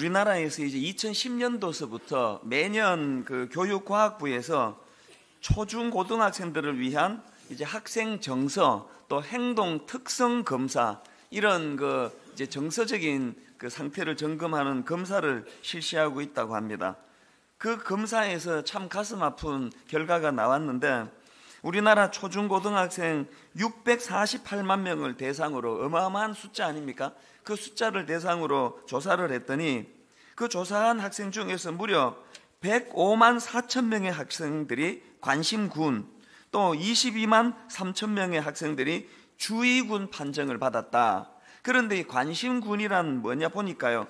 우리나라에서 이제 2010년도서부터 매년 그 교육과학부에서 초중고등학생들을 위한 이제 학생 정서 또 행동 특성 검사 이런 그 이제 정서적인 그 상태를 점검하는 검사를 실시하고 있다고 합니다. 그 검사에서 참 가슴 아픈 결과가 나왔는데 우리나라 초중고등학생 648만 명을 대상으로 어마어마한 숫자 아닙니까? 그 숫자를 대상으로 조사를 했더니 그 조사한 학생 중에서 무려 105만 4천 명의 학생들이 관심군, 또 22만 3천 명의 학생들이 주의군 판정을 받았다. 그런데 이 관심군이란 뭐냐 보니까요,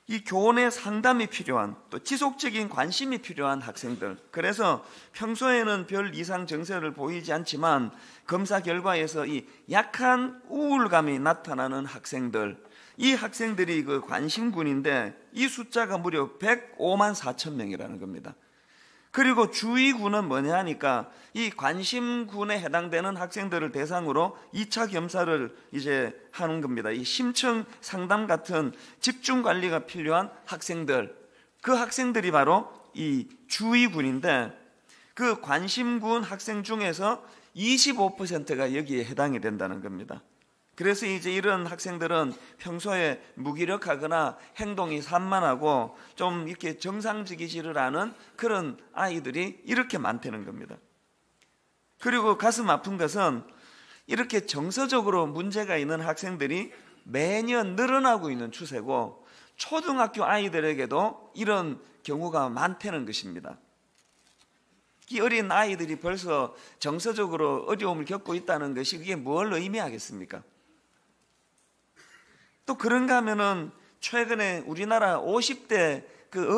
이 교내 상담이 필요한 또 지속적인 관심이 필요한 학생들, 그래서 평소에는 별 이상 증세를 보이지 않지만 검사 결과에서 이 약한 우울감이 나타나는 학생들, 이 학생들이 그 관심군인데 이 숫자가 무려 105만 4천 명이라는 겁니다. 그리고 주의군은 뭐냐 하니까 이 관심군에 해당되는 학생들을 대상으로 2차 검사를 이제 하는 겁니다. 이 심층 상담 같은 집중 관리가 필요한 학생들, 그 학생들이 바로 이 주의군인데 그 관심군 학생 중에서 25%가 여기에 해당이 된다는 겁니다. 그래서 이제 이런 학생들은 평소에 무기력하거나 행동이 산만하고 좀 이렇게 정상적이지를 않은 그런 아이들이 이렇게 많다는 겁니다. 그리고 가슴 아픈 것은 이렇게 정서적으로 문제가 있는 학생들이 매년 늘어나고 있는 추세고 초등학교 아이들에게도 이런 경우가 많다는 것입니다. 이 어린 아이들이 벌써 정서적으로 어려움을 겪고 있다는 것이 그게 뭘 의미하겠습니까? 또 그런가 하면은 최근에 우리나라 50대 그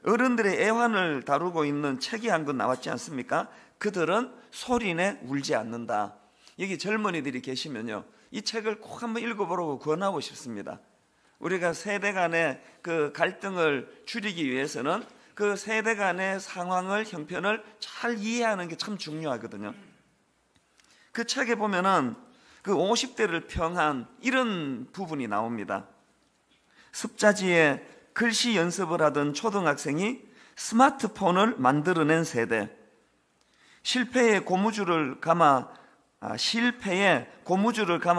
어른들의 애환을 다루고 있는 책이 한 권 나왔지 않습니까? 그들은 소리내 울지 않는다. 여기 젊은이들이 계시면요, 이 책을 꼭 한번 읽어보라고 권하고 싶습니다. 우리가 세대 간의 그 갈등을 줄이기 위해서는 그 세대 간의 상황을, 형편을 잘 이해하는 게 참 중요하거든요. 그 책에 보면은 그 50대를 평한 이런 부분이 나옵니다. 습자지에 글씨 연습을 하던 초등학생이 스마트폰을 만들어낸 세대, 실패에 고무줄을 감아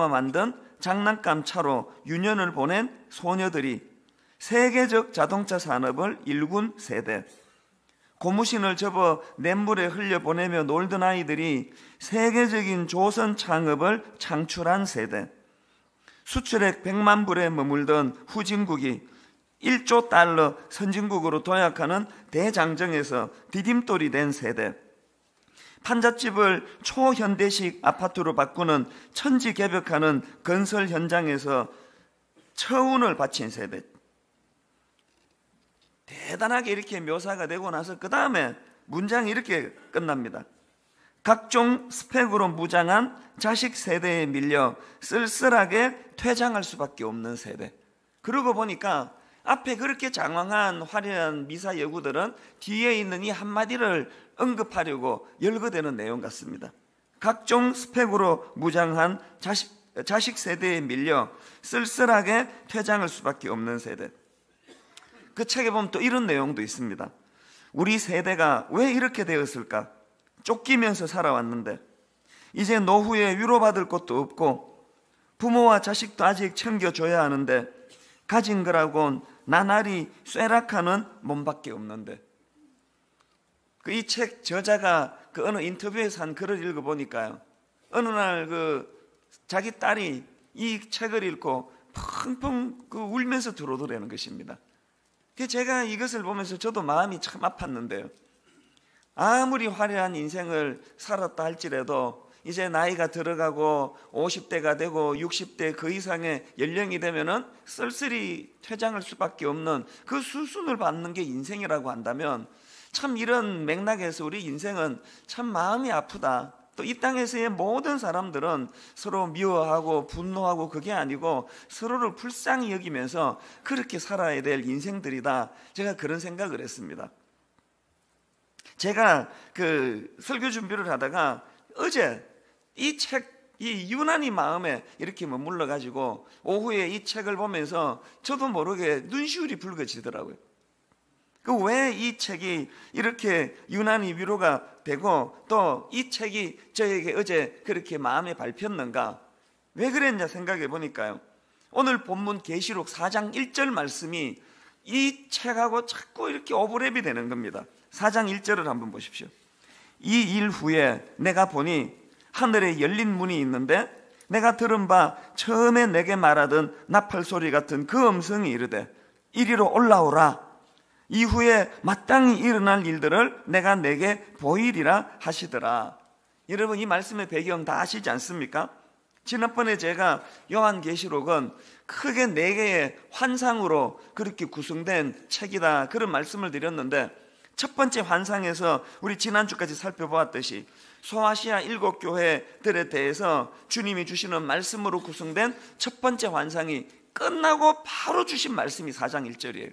만든 장난감 차로 유년을 보낸 소녀들이 세계적 자동차 산업을 일군 세대, 고무신을 접어 냇물에 흘려보내며 놀던 아이들이 세계적인 조선 창업을 창출한 세대, 수출액 100만 불에 머물던 후진국이 1조 달러 선진국으로 도약하는 대장정에서 디딤돌이 된 세대, 판잣집을 초현대식 아파트로 바꾸는 천지개벽하는 건설 현장에서 처운을 바친 세대. 대단하게 이렇게 묘사가 되고 나서 그 다음에 문장이 이렇게 끝납니다. 각종 스펙으로 무장한 자식 세대에 밀려 쓸쓸하게 퇴장할 수밖에 없는 세대. 그러고 보니까 앞에 그렇게 장황한 화려한 미사 여구들은 뒤에 있는 이 한마디를 언급하려고 열거되는 내용 같습니다. 각종 스펙으로 무장한 자식 세대에 밀려 쓸쓸하게 퇴장할 수밖에 없는 세대. 그 책에 보면 또 이런 내용도 있습니다. 우리 세대가 왜 이렇게 되었을까? 쫓기면서 살아왔는데 이제 노후에 위로받을 것도 없고 부모와 자식도 아직 챙겨줘야 하는데 가진 거라곤 나날이 쇠락하는 몸밖에 없는데. 이 책 저자가 그 어느 인터뷰에서 한 글을 읽어보니까요, 어느 날 그 자기 딸이 이 책을 읽고 펑펑 울면서 들어오더라는 것입니다. 제가 이것을 보면서 저도 마음이 참 아팠는데요, 아무리 화려한 인생을 살았다 할지라도 이제 나이가 들어가고 50대가 되고 60대 그 이상의 연령이 되면은 쓸쓸히 퇴장할 수밖에 없는 그 수순을 밟는 게 인생이라고 한다면 참 이런 맥락에서 우리 인생은 참 마음이 아프다. 또 이 땅에서의 모든 사람들은 서로 미워하고 분노하고 그게 아니고 서로를 불쌍히 여기면서 그렇게 살아야 될 인생들이다. 제가 그런 생각을 했습니다. 제가 그 설교 준비를 하다가 어제 이 책 이 유난히 마음에 이렇게 머물러 가지고 오후에 이 책을 보면서 저도 모르게 눈시울이 붉어지더라고요. 그 왜 이 책이 이렇게 유난히 위로가 되고 또 이 책이 저에게 어제 그렇게 마음에 밟혔는가, 왜 그랬냐 생각해 보니까요, 오늘 본문 계시록 4장 1절 말씀이 이 책하고 자꾸 이렇게 오버랩이 되는 겁니다. 4장 1절을 한번 보십시오. 이 일 후에 내가 보니 하늘에 열린 문이 있는데 내가 들은 바 처음에 내게 말하던 나팔 소리 같은 그 음성이 이르되 이리로 올라오라. 이후에 마땅히 일어날 일들을 내가 내게 보이리라 하시더라. 여러분, 이 말씀의 배경 다 아시지 않습니까? 지난번에 제가 요한계시록은 크게 4개의 환상으로 그렇게 구성된 책이다, 그런 말씀을 드렸는데, 첫 번째 환상에서 우리 지난주까지 살펴보았듯이 소아시아 7교회들에 대해서 주님이 주시는 말씀으로 구성된 첫 번째 환상이 끝나고 바로 주신 말씀이 4장 1절이에요.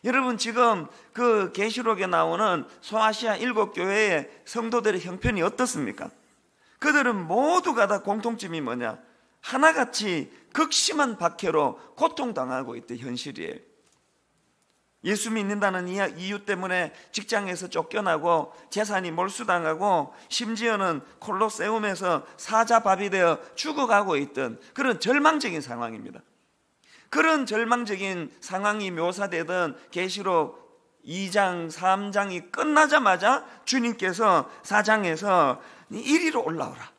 여러분, 지금 그 계시록에 나오는 소아시아 7교회의 성도들의 형편이 어떻습니까? 그들은 모두가 다 공통점이 뭐냐? 하나같이 극심한 박해로 고통당하고 있던 현실이에요. 예수 믿는다는 이유 때문에 직장에서 쫓겨나고 재산이 몰수당하고 심지어는 콜로세움에서 사자밥이 되어 죽어가고 있던 그런 절망적인 상황입니다. 그런 절망적인 상황이 묘사되던 계시록 2장, 3장이 끝나자마자 주님께서 4장에서 이리로 올라오라.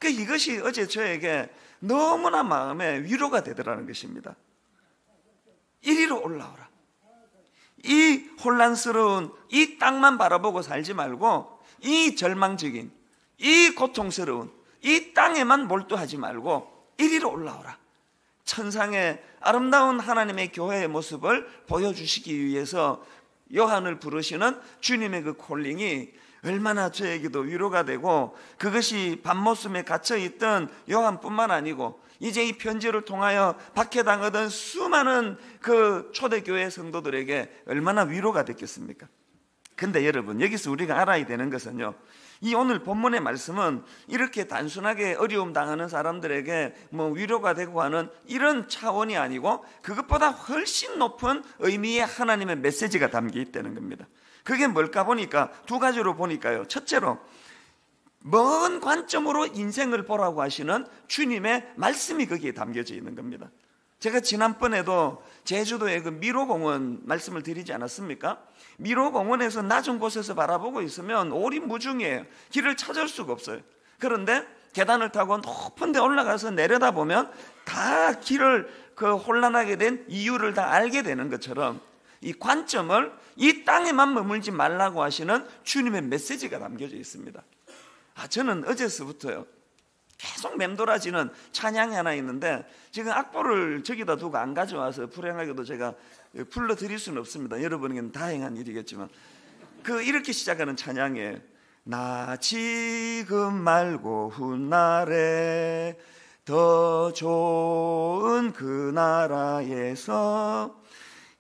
이것이 어제 저에게 너무나 마음에 위로가 되더라는 것입니다. 이리로 올라오라. 이 혼란스러운 이 땅만 바라보고 살지 말고, 이 절망적인, 이 고통스러운 이 땅에만 몰두하지 말고 이리로 올라오라. 천상의 아름다운 하나님의 교회의 모습을 보여주시기 위해서 요한을 부르시는 주님의 그 콜링이 얼마나 저에게도 위로가 되고, 그것이 밤모습에 갇혀있던 요한뿐만 아니고 이제 이 편지를 통하여 박해당하던 수많은 그 초대교회 성도들에게 얼마나 위로가 됐겠습니까? 근데 여러분, 여기서 우리가 알아야 되는 것은요, 이 오늘 본문의 말씀은 이렇게 단순하게 어려움 당하는 사람들에게 위로가 되고 하는 이런 차원이 아니고, 그것보다 훨씬 높은 의미의 하나님의 메시지가 담겨 있다는 겁니다. 그게 뭘까 보니까 두 가지로 보니까요, 첫째로 먼 관점으로 인생을 보라고 하시는 주님의 말씀이 거기에 담겨져 있는 겁니다. 제가 지난번에도 제주도의 그 미로공원 말씀을 드리지 않았습니까? 미로공원에서 낮은 곳에서 바라보고 있으면 오리무중이에요. 길을 찾을 수가 없어요. 그런데 계단을 타고 높은 데 올라가서 내려다보면 다 길을 혼란하게 된 이유를 다 알게 되는 것처럼, 이 관점을 이 땅에만 머물지 말라고 하시는 주님의 메시지가 담겨져 있습니다. 저는 어제서부터요, 계속 맴돌아지는 찬양이 하나 있는데, 지금 악보를 저기다 두고 안 가져와서 불행하게도 제가 불러드릴 수는 없습니다. 여러분에게는 다행한 일이겠지만, 이렇게 시작하는 찬양이에요. 나 지금 말고 훗날에 더 좋은 그 나라에서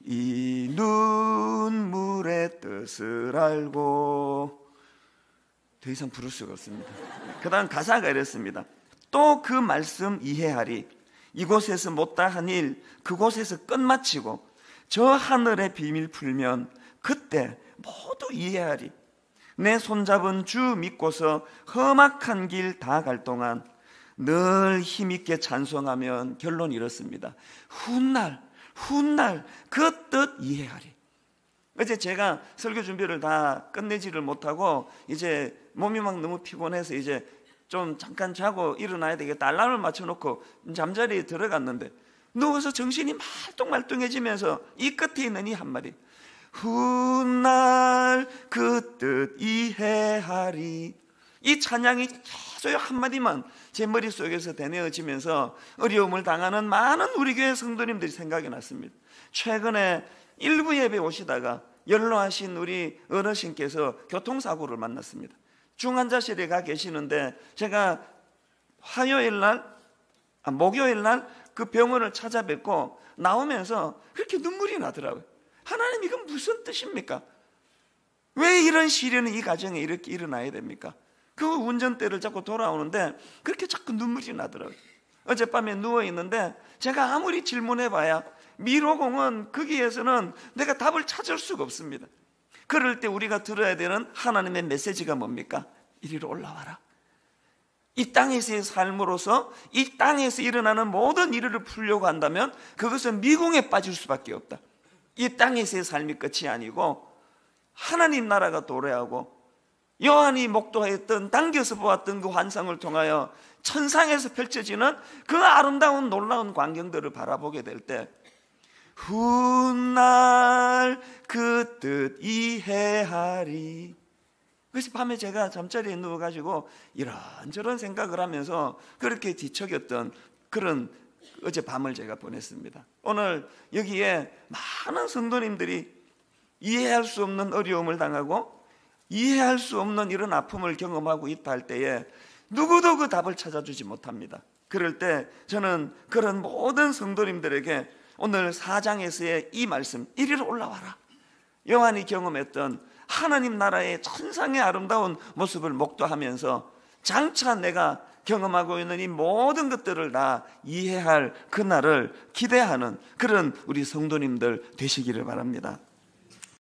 이 눈물의 뜻을 알고, 더 이상 부를 수가 없습니다. 그 다음 가사가 이렇습니다. 또 그 말씀 이해하리. 이곳에서 못다한 일 그곳에서 끝마치고 저 하늘의 비밀 풀면 그때 모두 이해하리. 내 손잡은 주 믿고서 험악한 길 다 갈 동안 늘 힘있게 찬송하면, 결론 이렇습니다. 훗날 그 뜻 이해하리. 어제 제가 설교 준비를 다 끝내지를 못하고 이제 몸이 막 너무 피곤해서 이제 좀 잠깐 자고 일어나야 되겠다, 알람을 맞춰놓고 잠자리에 들어갔는데 누워서 정신이 말똥말똥해지면서 이 끝에 있는 이 한마디, 훗날 그 뜻 이해하리. 이 찬양이 계속 한마디만 제 머릿속에서 되뇌어지면서 어려움을 당하는 많은 우리 교회 성도님들이 생각이 났습니다. 최근에 일부 예배 오시다가 연로하신 우리 어르신께서 교통사고를 만났습니다. 중환자실에 가 계시는데 제가 목요일 날 그 병원을 찾아뵙고 나오면서 그렇게 눈물이 나더라고요. 하나님, 이건 무슨 뜻입니까? 왜 이런 시련이 이 가정에 이렇게 일어나야 됩니까? 그 운전대를 잡고 돌아오는데 그렇게 자꾸 눈물이 나더라고요. 어젯밤에 누워있는데 제가 아무리 질문해봐야 미로공은 거기에서는 내가 답을 찾을 수가 없습니다. 그럴 때 우리가 들어야 되는 하나님의 메시지가 뭡니까? 이리로 올라와라. 이 땅에서의 삶으로서 이 땅에서 일어나는 모든 일을 풀려고 한다면 그것은 미궁에 빠질 수밖에 없다. 이 땅에서의 삶이 끝이 아니고 하나님 나라가 도래하고 요한이 목도했던, 당겨서 보았던 그 환상을 통하여 천상에서 펼쳐지는 그 아름다운 놀라운 광경들을 바라보게 될 때 훗날 그 뜻 이해하리. 그래서 밤에 제가 잠자리에 누워가지고 이런저런 생각을 하면서 그렇게 뒤척였던 그런 어젯밤을 제가 보냈습니다. 오늘 여기에 많은 성도님들이 이해할 수 없는 어려움을 당하고 이해할 수 없는 이런 아픔을 경험하고 있다 할 때에 누구도 그 답을 찾아주지 못합니다. 그럴 때 저는 그런 모든 성도님들에게 오늘 4장에서의 이 말씀, 이리로 올라와라. 요한이 경험했던 하나님 나라의 천상의 아름다운 모습을 목도하면서 장차 내가 경험하고 있는 이 모든 것들을 다 이해할 그날을 기대하는 그런 우리 성도님들 되시기를 바랍니다.